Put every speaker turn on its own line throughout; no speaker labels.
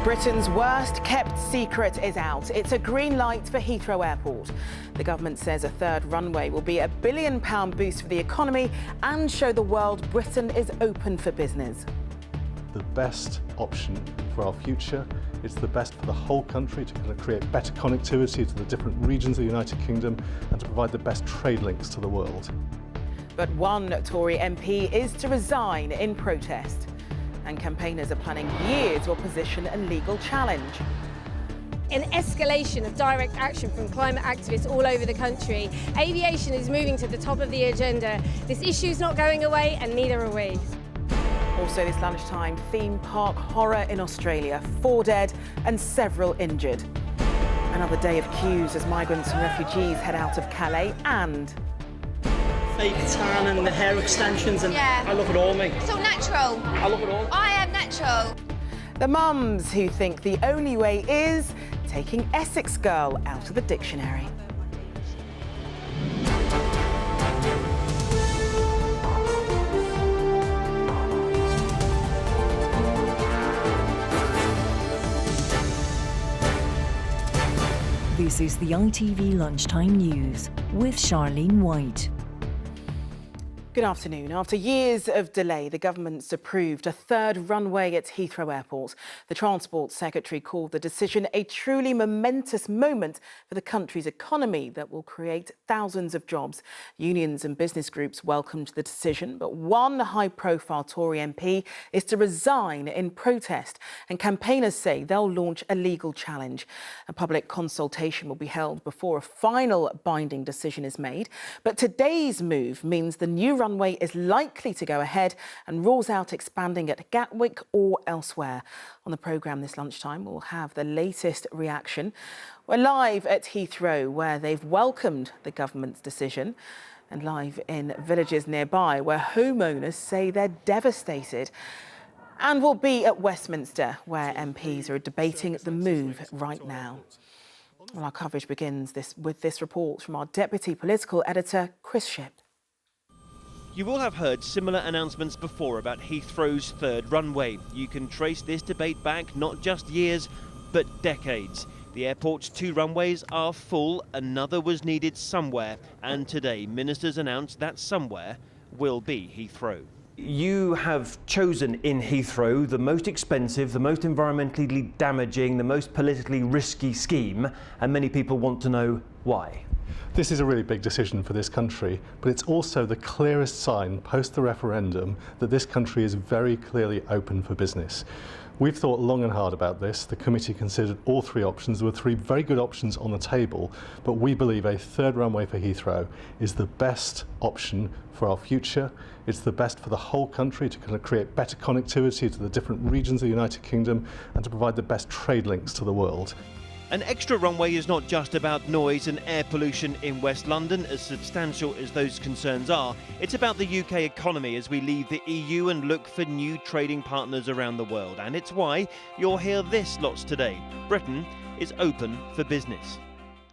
Britain's worst kept secret is out. It's a green light for Heathrow Airport. The government says a third runway will be £1 billion boost for the economy and show the world Britain is open for business.
The best option for our future. It's the best for the whole country to create better connectivity to the different regions of the United Kingdom and to provide the best trade links to the world.
But one Tory MP is to resign in protest. And campaigners are planning years of opposition and legal challenge.
An escalation of direct action from climate activists all over the country. Aviation is moving to the top of the agenda. This issue's not going away, and neither are we.
Also this lunchtime, theme park horror in Australia. 4 dead and several injured. Another day of queues as migrants and refugees head out of Calais and...
fake tan and the hair extensions, and
yeah.
I love it all, mate.
It's all natural.
I love it all.
I am natural.
The mums who think the only way is taking Essex girl out of the dictionary.
This is the ITV Lunchtime News with Charlene White.
Good afternoon. After years of delay, the government's approved a third runway at Heathrow Airport. The Transport Secretary called the decision a truly momentous moment for the country's economy that will create thousands of jobs. Unions and business groups welcomed the decision, but one high-profile Tory MP is to resign in protest, and campaigners say they'll launch a legal challenge. A public consultation will be held before a final binding decision is made. But today's move means the new runway is likely to go ahead and rules out expanding at Gatwick or elsewhere. On the programme this lunchtime, we'll have the latest reaction. We're live at Heathrow, where they've welcomed the government's decision, and live in villages nearby where homeowners say they're devastated. And we'll be at Westminster, where MPs are debating the move right now. Well, our coverage begins with this report from our Deputy Political Editor, Chris Shipp.
You will have heard similar announcements before about Heathrow's third runway. You can trace this debate back not just years, but decades. The airport's 2 runways are full, another was needed somewhere, and today ministers announced that somewhere will be Heathrow.
You have chosen in Heathrow the most expensive, the most environmentally damaging, the most politically risky scheme, and many people want to know why.
This is a really big decision for this country, but it's also the clearest sign post the referendum that this country is very clearly open for business. We've thought long and hard about this. The committee considered all 3 options. There were 3 very good options on the table, but we believe a third runway for Heathrow is the best option for our future. It's the best for the whole country to create better connectivity to the different regions of the United Kingdom and to provide the best trade links to the world.
An extra runway is not just about noise and air pollution in West London, as substantial as those concerns are. It's about the UK economy as we leave the EU and look for new trading partners around the world. And it's why you'll hear this lots today. Britain is open for business.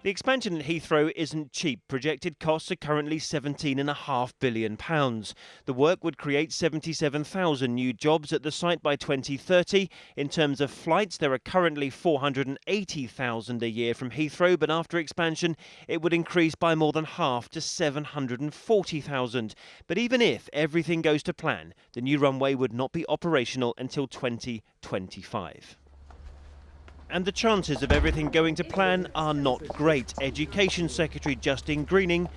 The expansion at Heathrow isn't cheap. Projected costs are currently £17.5 billion. The work would create 77,000 new jobs at the site by 2030. In terms of flights, there are currently 480,000 a year from Heathrow, but after expansion, it would increase by more than half to 740,000. But even if everything goes to plan, the new runway would not be operational until 2025. And the chances of everything going to plan are not great. Education Secretary Justine Greening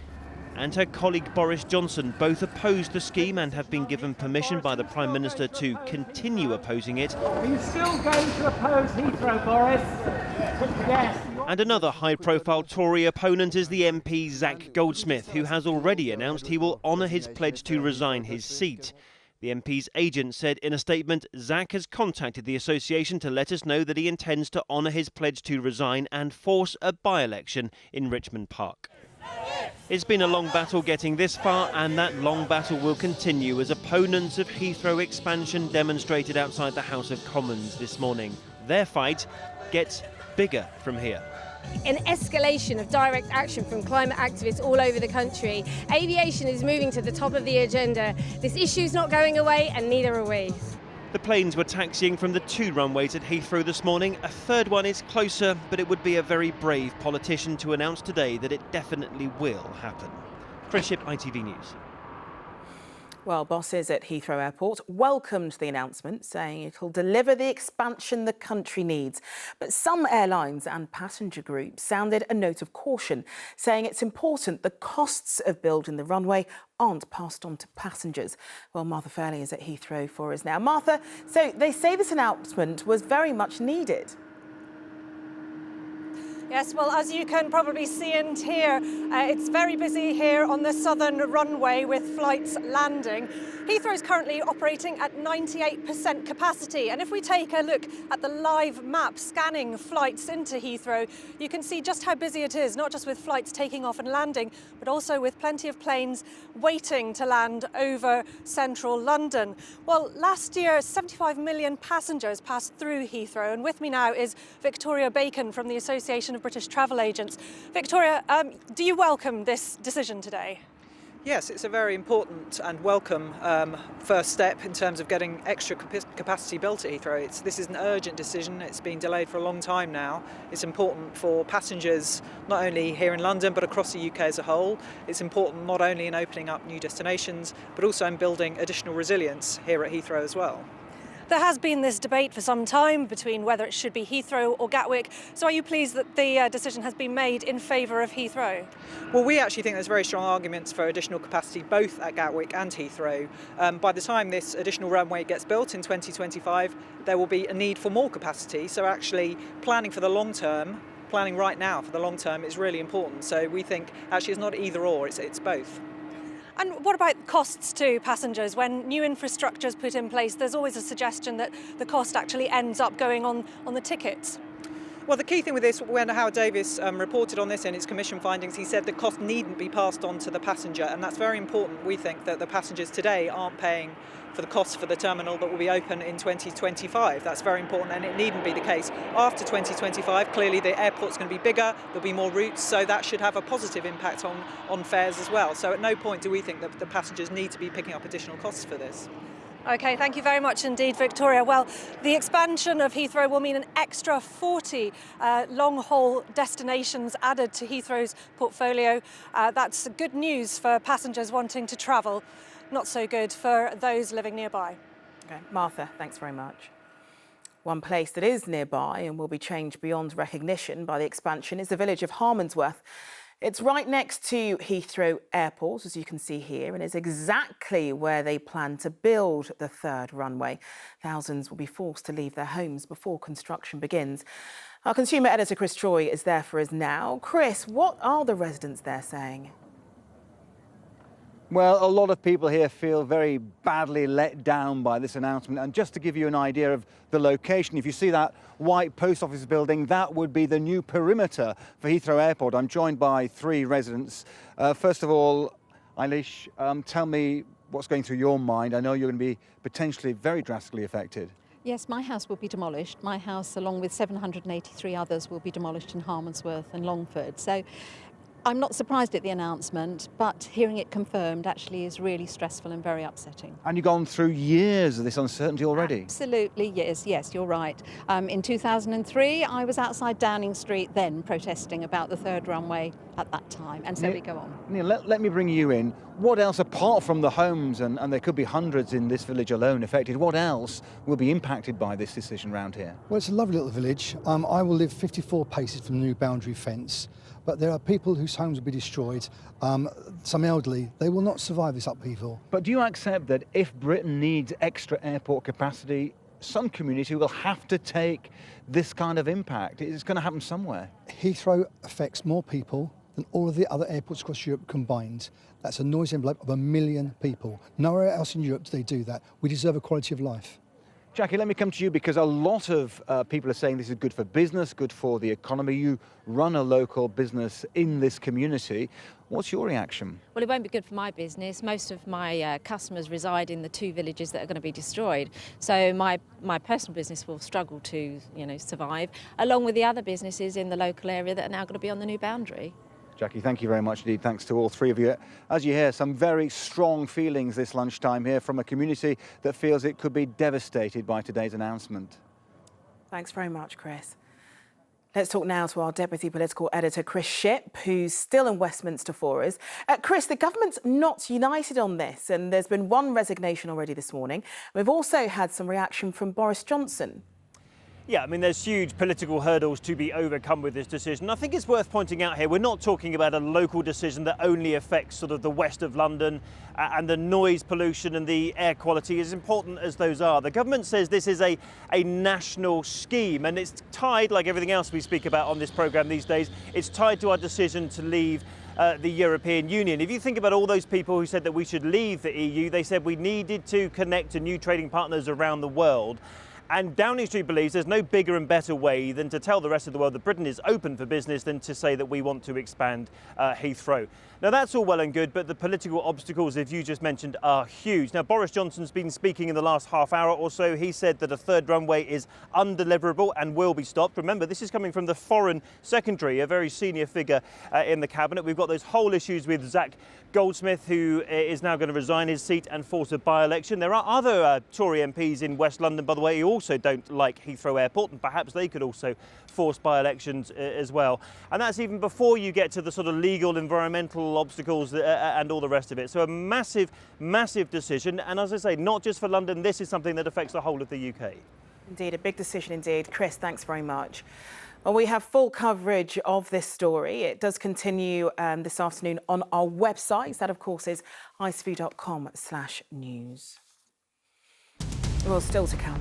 and her colleague Boris Johnson both opposed the scheme and have been given permission by the Prime Minister to continue opposing it.
Are you still going to oppose Heathrow, Boris? Yes.
And another high-profile Tory opponent is the MP Zac Goldsmith, who has already announced he will honour his pledge to resign his seat. The MP's agent said in a statement, Zac has contacted the association to let us know that he intends to honour his pledge to resign and force a by-election in Richmond Park. It's been a long battle getting this far, and that long battle will continue as opponents of Heathrow expansion demonstrated outside the House of Commons this morning. Their fight gets bigger from here.
An escalation of direct action from climate activists all over the country. Aviation is moving to the top of the agenda. This issue's not going away, and neither are we.
The planes were taxiing from the 2 runways at Heathrow this morning. A third one is closer, but it would be a very brave politician to announce today that it definitely will happen. Chris Ship, ITV News.
Well, bosses at Heathrow Airport welcomed the announcement, saying it'll deliver the expansion the country needs. But some airlines and passenger groups sounded a note of caution, saying it's important the costs of building the runway aren't passed on to passengers. Well, Martha Fairley is at Heathrow for us now. Martha, so they say this announcement was very much needed.
Yes, well, as you can probably see and hear, it's very busy here on the southern runway with flights landing. Heathrow is currently operating at 98% capacity. And if we take a look at the live map scanning flights into Heathrow, you can see just how busy it is, not just with flights taking off and landing, but also with plenty of planes waiting to land over central London. Well, last year, 75 million passengers passed through Heathrow. And with me now is Victoria Bacon from the Association of British Travel Agents. Victoria, do you welcome this decision today?
Yes, it's a very important and welcome first step in terms of getting extra capacity built at Heathrow. This is an urgent decision. It's been delayed for a long time now. It's important for passengers not only here in London but across the UK as a whole. It's important not only in opening up new destinations but also in building additional resilience here at Heathrow as well.
There has been this debate for some time between whether it should be Heathrow or Gatwick. So are you pleased that the decision has been made in favour of Heathrow?
Well, we actually think there's very strong arguments for additional capacity both at Gatwick and Heathrow. By the time this additional runway gets built in 2025, there will be a need for more capacity. So actually planning for the long term, planning right now for the long term is really important. So we think actually it's not either or, it's both.
And what about costs to passengers? When new infrastructure is put in place, there's always a suggestion that the cost actually ends up going on the tickets.
Well, the key thing with this, when Howard Davies reported on this in his commission findings, he said the cost needn't be passed on to the passenger, and that's very important. We think that the passengers today aren't paying for the costs for the terminal that will be open in 2025. That's very important, and it needn't be the case. After 2025, clearly the airport's going to be bigger, there'll be more routes, so that should have a positive impact on fares as well. So at no point do we think that the passengers need to be picking up additional costs for this.
OK, thank you very much indeed, Victoria. Well, the expansion of Heathrow will mean an extra 40 long-haul destinations added to Heathrow's portfolio. That's good news for passengers wanting to travel, not so good for those living nearby.
OK, Martha, thanks very much. One place that is nearby and will be changed beyond recognition by the expansion is the village of Harmondsworth. It's right next to Heathrow Airport, as you can see here, and is exactly where they plan to build the third runway. Thousands will be forced to leave their homes before construction begins. Our consumer editor, Chris Troy, is there for us now. Chris, what are the residents there saying?
Well, a lot of people here feel very badly let down by this announcement. And just to give you an idea of the location, if you see that white post office building, that would be the new perimeter for Heathrow Airport. I'm joined by 3 residents. First of all, Eilish, tell me what's going through your mind. I know you're going to be potentially very drastically affected.
Yes, my house will be demolished. My house, along with 783 others, will be demolished in Harmondsworth and Longford. So I'm not surprised at the announcement, but hearing it confirmed actually is really stressful and very upsetting.
And you've gone through years of this uncertainty already.
Absolutely, yes, you're right. In 2003, I was outside Downing Street then protesting about the third runway at that time, and so we go on.
Neil, let me bring you in. What else, apart from the homes, and there could be hundreds in this village alone affected, what else will be impacted by this decision round here?
Well, it's a lovely little village. I will live 54 paces from the new boundary fence. But there are people whose homes will be destroyed, some elderly. They will not survive this upheaval.
But do you accept that if Britain needs extra airport capacity, some community will have to take this kind of impact? It's going to happen somewhere.
Heathrow affects more people than all of the other airports across Europe combined. That's a noise envelope of 1 million people. Nowhere else in Europe do they do that. We deserve a quality of life.
Jackie, let me come to you, because a lot of people are saying this is good for business, good for the economy. You run a local business in this community. What's your reaction?
Well, it won't be good for my business. Most of my customers reside in the 2 villages that are going to be destroyed. So my personal business will struggle to, survive, along with the other businesses in the local area that are now going to be on the new boundary.
Jackie, thank you very much indeed. Thanks to all three of you. As you hear, some very strong feelings this lunchtime here from a community that feels it could be devastated by today's announcement.
Thanks very much, Chris. Let's talk now to our Deputy Political Editor, Chris Shipp, who's still in Westminster for us. Chris, the government's not united on this, and there's been one resignation already this morning. We've also had some reaction from Boris Johnson.
Yeah, I mean, there's huge political hurdles to be overcome with this decision. I think it's worth pointing out here, we're not talking about a local decision that only affects sort of the west of London and the noise pollution and the air quality, as important as those are. The government says this is a national scheme, and it's tied, like everything else we speak about on this programme these days, it's tied to our decision to leave the European Union. If you think about all those people who said that we should leave the EU, they said we needed to connect to new trading partners around the world. And Downing Street believes there's no bigger and better way than to tell the rest of the world that Britain is open for business than to say that we want to expand Heathrow. Now, that's all well and good, but the political obstacles, as you just mentioned, are huge. Now, Boris Johnson's been speaking in the last half hour or so. He said that a third runway is undeliverable and will be stopped. Remember, this is coming from the Foreign Secretary, a very senior figure in the cabinet. We've got those whole issues with Zach Goldsmith, who is now going to resign his seat and force a by-election. There are other Tory MPs in West London, by the way, who also don't like Heathrow Airport, and perhaps they could also force by-elections as well. And that's even before you get to the sort of legal, environmental obstacles and all the rest of it. So a massive, massive decision. And as I say, not just for London, this is something that affects the whole of the UK.
Indeed, a big decision indeed. Chris, thanks very much. Well, we have full coverage of this story. It does continue this afternoon on our website. That, of course, is itv.com/news. Well, still to come.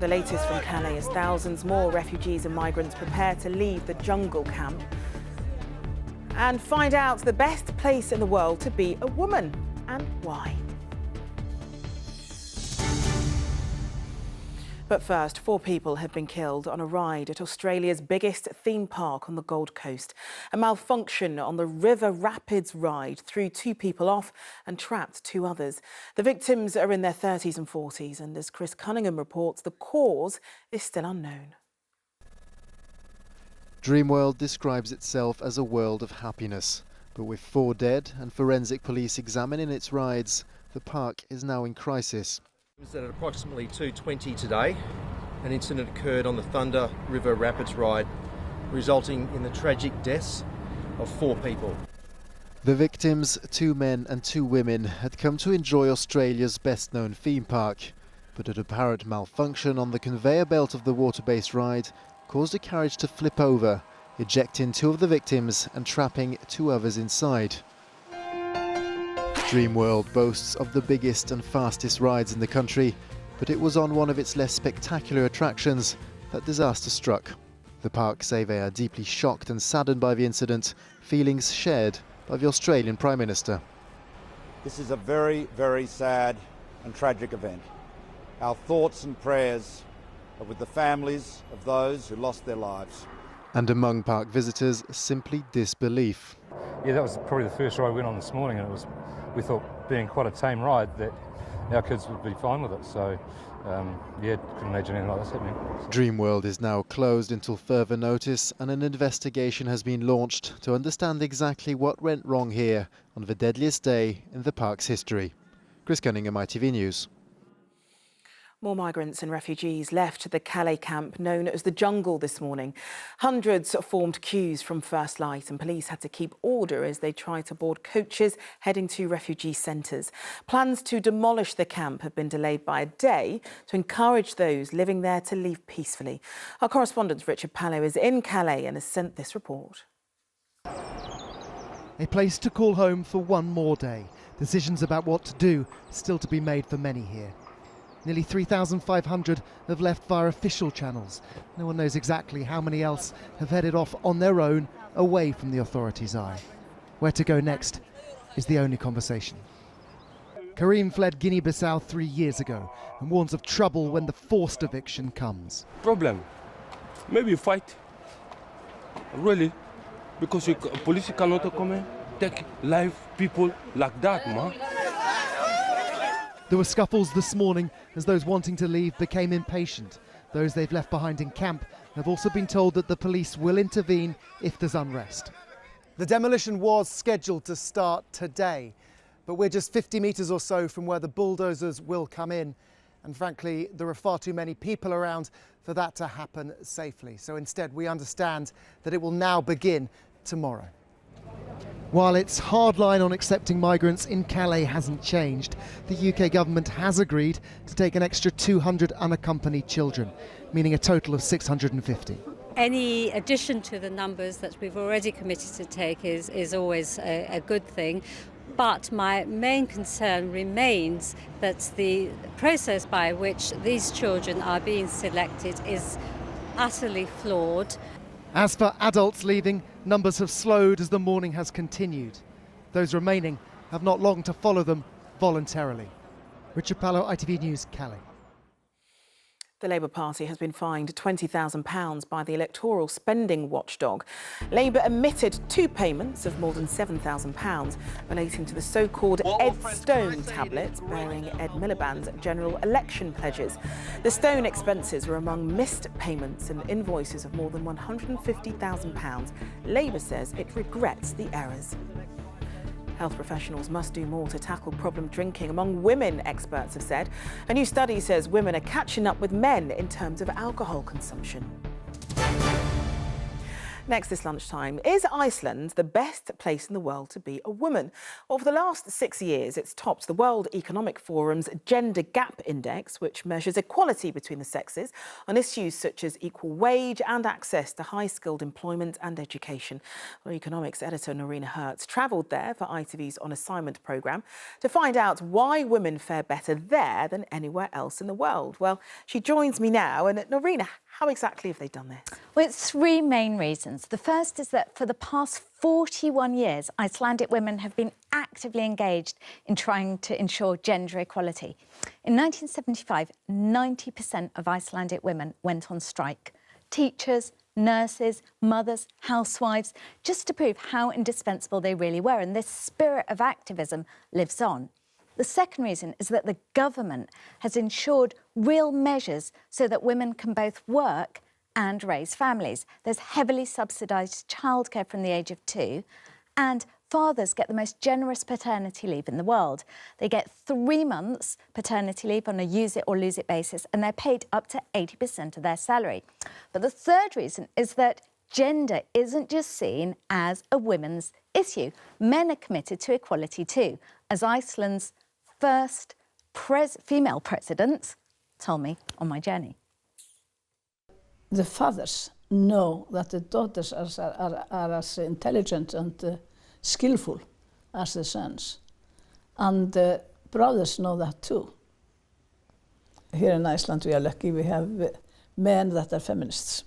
The latest from Calais as thousands more refugees and migrants prepare to leave the jungle camp. And find out the best place in the world to be a woman and why. But first, 4 people have been killed on a ride at Australia's biggest theme park on the Gold Coast. A malfunction on the River Rapids ride threw 2 people off and trapped 2 others. The victims are in their 30s and 40s, and as Chris Cunningham reports, the cause is still unknown.
Dreamworld describes itself as a world of happiness, but with 4 dead and forensic police examining its rides, the park is now in crisis.
It was at approximately 2:20 today. An incident occurred on the Thunder River Rapids ride, resulting in the tragic deaths of 4 people.
The victims, 2 men and 2 women, had come to enjoy Australia's best-known theme park, but an apparent malfunction on the conveyor belt of the water-based ride caused a carriage to flip over, ejecting 2 of the victims and trapping 2 others inside. Dreamworld boasts of the biggest and fastest rides in the country, but it was on one of its less spectacular attractions that disaster struck. The park say they are deeply shocked and saddened by the incident, feelings shared by the Australian Prime Minister.
This is a very, very sad and tragic event. Our thoughts and prayers are with the families of those who lost their lives.
And among park visitors, simply disbelief.
Yeah, that was probably the first ride we went on this morning, and we thought, being quite a tame ride, that our kids would be fine with it. So, yeah, couldn't imagine anything like this happening.
Dreamworld is now closed until further notice, and an investigation has been launched to understand exactly what went wrong here on the deadliest day in the park's history. Chris Cunningham, ITV News.
More migrants and refugees left the Calais camp known as the Jungle this morning. Hundreds formed queues from first light, and police had to keep order as they tried to board coaches heading to refugee centres. Plans to demolish the camp have been delayed by a day to encourage those living there to leave peacefully. Our correspondent Richard Pallow is in Calais and has sent this report.
A place to call home for one more day. Decisions about what to do still to be made for many here. Nearly 3,500 have left via official channels. No one knows exactly how many else have headed off on their own, away from the authorities' eye. Where to go next is the only conversation. Karim fled Guinea-Bissau 3 years ago and warns of trouble when the forced eviction comes.
Problem? Maybe fight. Really? Because police cannot come and take live people like that, man.
There were scuffles this morning as those wanting to leave became impatient. Those they've left behind in camp have also been told that the police will intervene if there's unrest. The demolition was scheduled to start today, but we're just 50 metres or so from where the bulldozers will come in. And frankly, there are far too many people around for that to happen safely. So instead, we understand that it will now begin tomorrow. While its hard line on accepting migrants in Calais hasn't changed, the UK government has agreed to take an extra 200 unaccompanied children, meaning a total of 650.
Any addition to the numbers that we've already committed to take is always a good thing. But my main concern remains that the process by which these children are being selected is utterly flawed.
As for adults leaving, numbers have slowed as the mourning has continued. Those remaining have not long to follow them voluntarily. Richard Pallo, ITV News, Calais.
The Labour Party has been fined £20,000 by the electoral spending watchdog. Labour omitted two payments of more than £7,000 relating to the so-called Ed Stone tablets bearing Ed Miliband's general election pledges. The Stone expenses were among missed payments and invoices of more than £150,000. Labour says it regrets the errors. Health professionals must do more to tackle problem drinking among women, experts have said. A new study says women are catching up with men in terms of alcohol consumption. Next this lunchtime, is Iceland the best place in the world to be a woman? Well, for the last 6 years, it's topped the World Economic Forum's Gender Gap Index, which measures equality between the sexes on issues such as equal wage and access to high-skilled employment and education. Well, economics editor Norina Hertz travelled there for ITV's On Assignment programme to find out why women fare better there than anywhere else in the world. Well, she joins me now, and Norina, how exactly have they done this?
Well, it's three main reasons. The first is that for the past 41 years, Icelandic women have been actively engaged in trying to ensure gender equality. In 1975, 90% of Icelandic women went on strike. Teachers, nurses, mothers, housewives, just to prove how indispensable they really were. And this spirit of activism lives on. The second reason is that the government has ensured real measures so that women can both work and raise families. There's heavily subsidised childcare from the age of 2, and fathers get the most generous paternity leave in the world. They get 3 months paternity leave on a use it or lose it basis, and they're paid up to 80% of their salary. But the third reason is that gender isn't just seen as a women's issue. Men are committed to equality too, as Iceland's first female president told me on my journey.
The fathers know that the daughters are as intelligent and skillful as the sons. And the brothers know that too. Here in Iceland we are lucky, we have men that are feminists.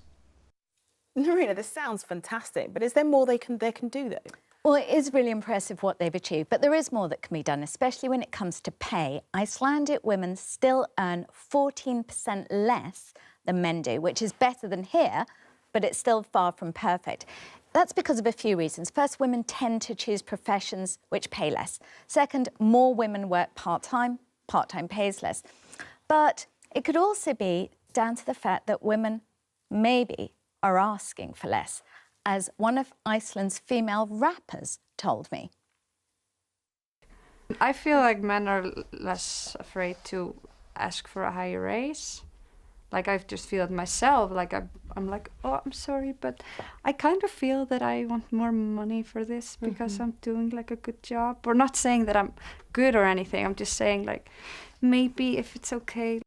Norina, this sounds fantastic, but is there more they can do though?
Well, it is really impressive what they've achieved, but there is more that can be done, especially when it comes to pay. Icelandic women still earn 14% less than men do, which is better than here, but it's still far from perfect. That's because of a few reasons. First, women tend to choose professions which pay less. Second, more women work part-time. Part-time pays less. But it could also be down to the fact that women maybe are asking for less, as one of Iceland's female rappers told me.
I feel like men are less afraid to ask for a higher raise. Like, I just feel it myself, like I'm like, oh, I'm sorry, but I kind of feel that I want more money for this because I'm doing like a good job. We're not saying that I'm good or anything, I'm just saying like, maybe if it's okay.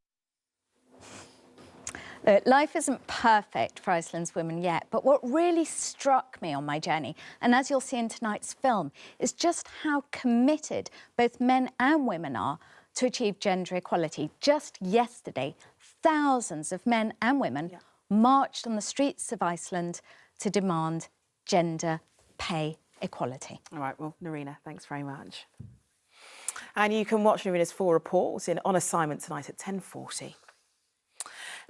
Life isn't perfect for Iceland's women yet, but what really struck me on my journey, and as you'll see in tonight's film, is just how committed both men and women are to achieve gender equality. Just yesterday, thousands of men and women marched on the streets of Iceland to demand gender pay equality.
All right, well, Norina, thanks very much. And you can watch Norina's full report On Assignment tonight at 10:40.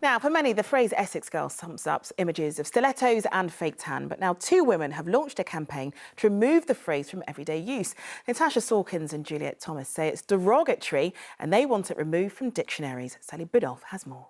Now, for many, the phrase Essex girl sums up images of stilettos and fake tan, but now 2 women have launched a campaign to remove the phrase from everyday use. Natasha Sawkins and Juliet Thomas say it's derogatory and they want it removed from dictionaries. Sally Biddulph has more.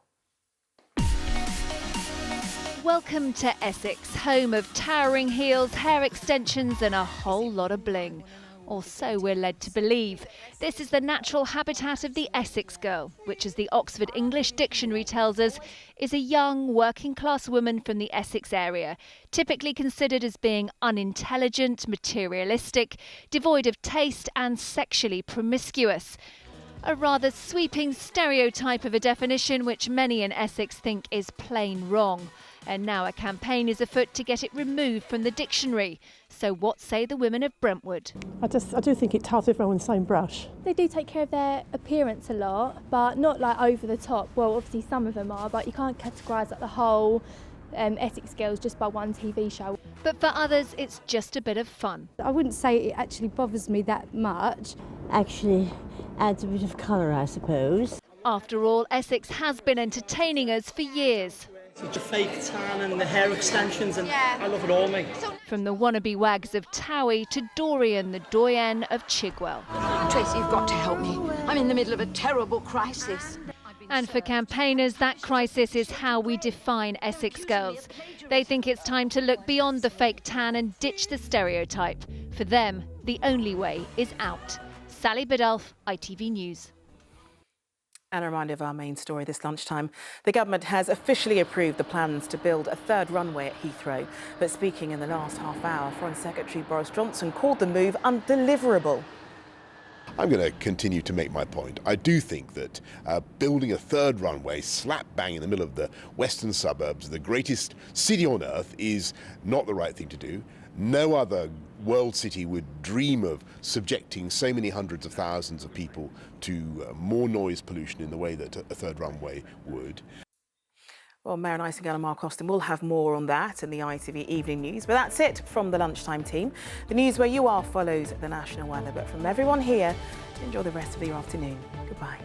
Welcome to Essex, home of towering heels, hair extensions and a whole lot of bling. Or so we're led to believe. This is the natural habitat of the Essex girl, which, as the Oxford English Dictionary tells us, is a young working-class woman from the Essex area, typically considered as being unintelligent, materialistic, devoid of taste and sexually promiscuous. A rather sweeping stereotype of a definition which many in Essex think is plain wrong. And now a campaign is afoot to get it removed from the dictionary. So what say the women of Brentwood?
I do think it ties everyone with the same brush.
They do take care of their appearance a lot, but not like over the top. Well, obviously some of them are, but you can't categorise like the whole Essex girls just by one TV show.
But for others, it's just a bit of fun.
I wouldn't say it actually bothers me that much. Actually adds a bit of colour, I suppose.
After all, Essex has been entertaining us for years.
The fake tan and the hair extensions, and I love it all, mate.
From the wannabe wags of Towie to Dorian, the doyen of Chigwell.
Tracy, you've got to help me. I'm in the middle of a terrible crisis.
And for campaigners, that crisis is how we define Essex girls. They think it's time to look beyond the fake tan and ditch the stereotype. For them, the only way is out. Sally Biddulph, ITV News.
And a reminder of our main story this lunchtime. The government has officially approved the plans to build a third runway at Heathrow. But speaking in the last half hour, Foreign Secretary Boris Johnson called the move undeliverable.
I'm going to continue to make my point. I do think that building a third runway slap bang in the middle of the western suburbs, the greatest city on earth, is not the right thing to do. No other world city would dream of subjecting so many hundreds of thousands of people to more noise pollution in the way that a third runway would.
Well, Mayor Nightingale and Mark Austin will have more on that in the ITV Evening News. But that's it from the lunchtime team. The news where you are follows the national weather. But from everyone here, enjoy the rest of your afternoon. Goodbye.